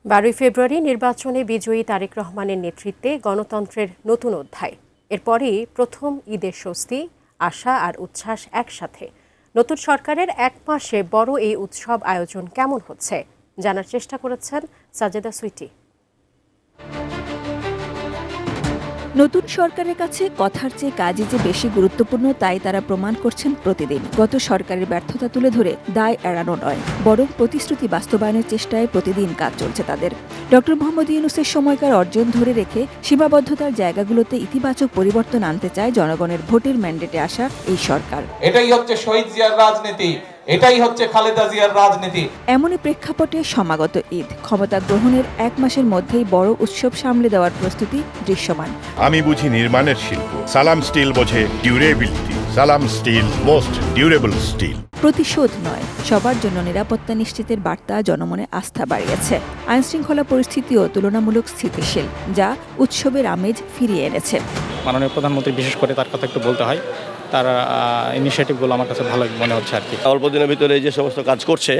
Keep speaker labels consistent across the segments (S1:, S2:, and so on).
S1: 12 ফেব্রুয়ারি নির্বাচনে বিজয়ী তারেক রহমানের নেতৃত্বে গণতন্ত্রের নতুন অধ্যায়। এরপরই প্রথম ঈদের স্বস্তি, আশা আর উচ্ছ্বাস একসাথে। নতুন সরকারের এক মাসে বড় এই উৎসব আয়োজন কেমন হচ্ছে জানার চেষ্টা করেছেন সাজেদা সুইটি।
S2: নতুন সরকারের কাছে কথার চেয়ে কাজই যে বেশি গুরুত্বপূর্ণ তাই তারা প্রমাণ করছেন প্রতিদিন। গত সরকারের ব্যর্থতা তুলে ধরে দায় এড়ানো নয়, বরং প্রতিশ্রুতি বাস্তবায়নের চেষ্টায় প্রতিদিন কাজ চলছে তাদের। ডক্টর মোহাম্মদ ইউনূসের সময়কার অর্জন ধরে রেখে সীমাবদ্ধতার জায়গাগুলোতে ইতিবাচক পরিবর্তন আনতে চায় জনগণের ভোটের ম্যান্ডেটে আসা এই সরকার।
S3: এটাই হচ্ছে শহীদ জিয়ার রাজনীতি, এটাই হচ্ছে খালেদা জিয়ার রাজনীতি।
S2: এমনই প্রেক্ষাপটে সমাগত ঈদ ক্ষমতা গ্রহণের এক মাসের মধ্যেই বড় উৎসব সামলে দেওয়ার প্রস্তুতি দৃশ্যমান।
S4: আমি বুঝি নির্মাণের শিল্প, সালাম স্টিল বোঝে ডিউরেবিলিটি। সালাম স্টিল, মোস্ট ডিউরেবল স্টিল।
S2: প্রতিশোধ নয়, সবার জন্য নিরাপত্তা নিশ্চিতের বার্তা জনমনে আস্থা বাড়িয়েছে। আইনশৃঙ্খলা পরিস্থিতিও তুলনামূলক স্থিতিশীল, যা উৎসবের আমেজ ফিরিয়ে এনেছে।
S5: মাননীয় প্রধানমন্ত্রী বিশেষ করে তার কথা একটু বলতে হয়, তার ইনিশিয়েটিভগুলো আমার কাছে ভালো মনে হচ্ছে আর কি।
S6: অল্প দিনের ভিতরে যে সমস্ত কাজ করছে,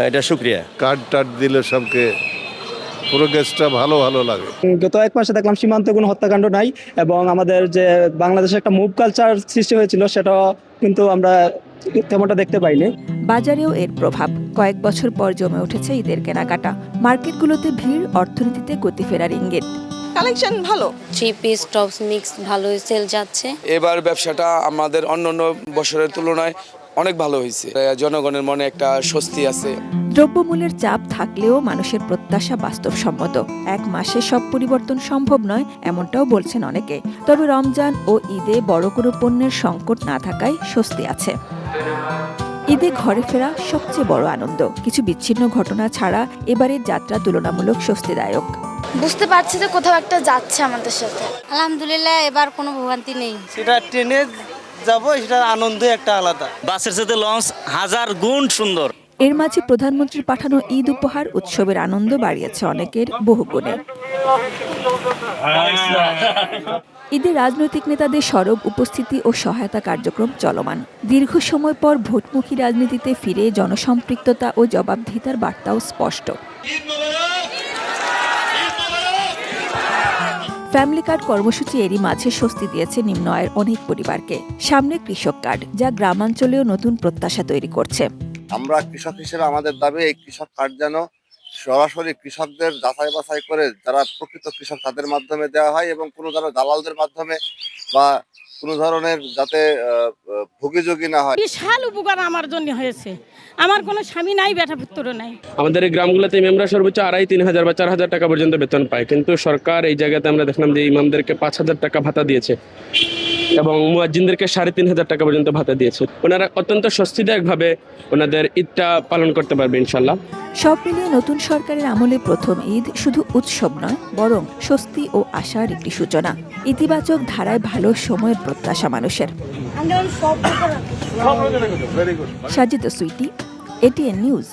S6: এটা শুকরিয়া।
S7: কার্ড টার্ড দিলে সবকে পুরো গেস্টটা ভালো লাগে।
S8: গত এক মাসে দেখলাম সীমান্তে কোনো হত্যাকাণ্ড নাই, এবং আমাদের যে বাংলাদেশে একটা মুভ কালচার সৃষ্টি হয়েছিল সেটা কিন্তু আমরা তেমনটা দেখতে পাইনি।
S2: বাজারেও এর প্রভাব। কয়েক বছর পর জমে উঠেছে ঈদের কেনাকাটা। মার্কেটগুলোতে ভিড়, অর্থনীতিতে গতি ফেরার ইঙ্গিত।
S9: কালেকশন ভালো,
S10: থ্রি পিস টপস মিক্স ভালোই সেল যাচ্ছে।
S11: এবার ব্যবসাটা আমাদের অন্যান্য বছরের তুলনায় অনেক ভালো হয়েছে। জনগণের মনে একটা স্বস্তি আছে।
S2: দ্রব্যমূল্যের চাপ থাকলেও মানুষের প্রত্যাশা বাস্তবসম্মত। এক মাসে সব পরিবর্তন সম্ভব নয়, এমনটাও বলছেন অনেকে। তবে রমজান ও ঈদে বড় কোনো পণ্যের সংকট না থাকায় স্বস্তি আছে। ঈদে ঘরে ফেরা সবচেয়ে বড় আনন্দ। কিছু বিচ্ছিন্ন ঘটনা ছাড়া এবারের যাত্রা তুলনামূলক স্বস্তিদায়ক।
S12: বুঝতে পারছি যে কোথাও একটা যাচ্ছে আমাদের সাথে।
S10: আলহামদুলিল্লাহ, এবার কোনো ভোগান্তি নেই।
S13: সেটা ট্রেনে যাবো, সেটার আনন্দ একটা আলাদা।
S14: বাসের সাথে লঞ্চ হাজার গুণ সুন্দর।
S2: এর মাঝে প্রধানমন্ত্রীর পাঠানো ঈদ উপহার উৎসবের আনন্দ বাড়িয়েছে অনেকের বহুগুণে। ঈদে রাজনৈতিক নেতাদের সরব উপস্থিতি ও সহায়তা কার্যক্রম চলমান। দীর্ঘ সময় পর ভোটমুখী রাজনীতিতে ফিরে জনসম্পৃক্ততা ও জবাবদিহিতার বার্তাও স্পষ্ট। ফ্যামিলি কার্ড কর্মসূচি এরই মাঝে স্বস্তি দিয়েছে নিম্ন আয়ের অনেক পরিবারকে। সামনে কৃষক কার্ড, যা গ্রামাঞ্চলেও নতুন প্রত্যাশা তৈরি করছে।
S6: আমরা কৃষক হিসেবে আমাদের দাবি এই কৃষক কার্ড যেন সরাসরি কৃষকদের যাচাই বাছাই করে যারা প্রকৃত কৃষক তাদের মাধ্যমে দেওয়া হয়, এবং কোনো ধরনের দালালদের মাধ্যমে বা কোনো ধরনের যাতে ভোগীযোগী না হয়।
S9: বিশাল উপকার আমার জন্য হয়েছে। আমার কোনো স্বামী নাই, বেটা পুত্র নাই।
S5: আমাদের এই গ্রামগুলোতে ইমামরা সর্বোচ্চ 2500-3000 বা 4000 টাকা পর্যন্ত বেতন পায়, কিন্তু সরকার এই জায়গাতে আমরা দেখলাম যে ইমামদেরকে 5000 টাকা ভাতা দিয়েছে এবং মুয়াজ্জিনদেরকে 3500 টাকা পর্যন্ত ভাতা দিয়েছে। ওনারা অত্যন্ত স্বস্তিদায়কভাবে ওনাদের ঈদটা পালন করতে পারবে ইনশাল্লাহ।
S2: সব মিলিয়ে নতুন সরকারের আমলে প্রথম ঈদ শুধু উৎসব নয়, বরং স্বস্তি ও আশার একটি সূচনা। ইতিবাচক ধারায় ভালো সময়ের প্রত্যাশা মানুষের। সাজিদা সুইটি, এটিএন নিউজ,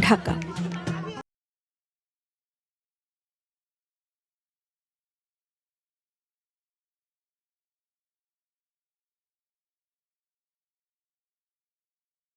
S2: ঢাকা।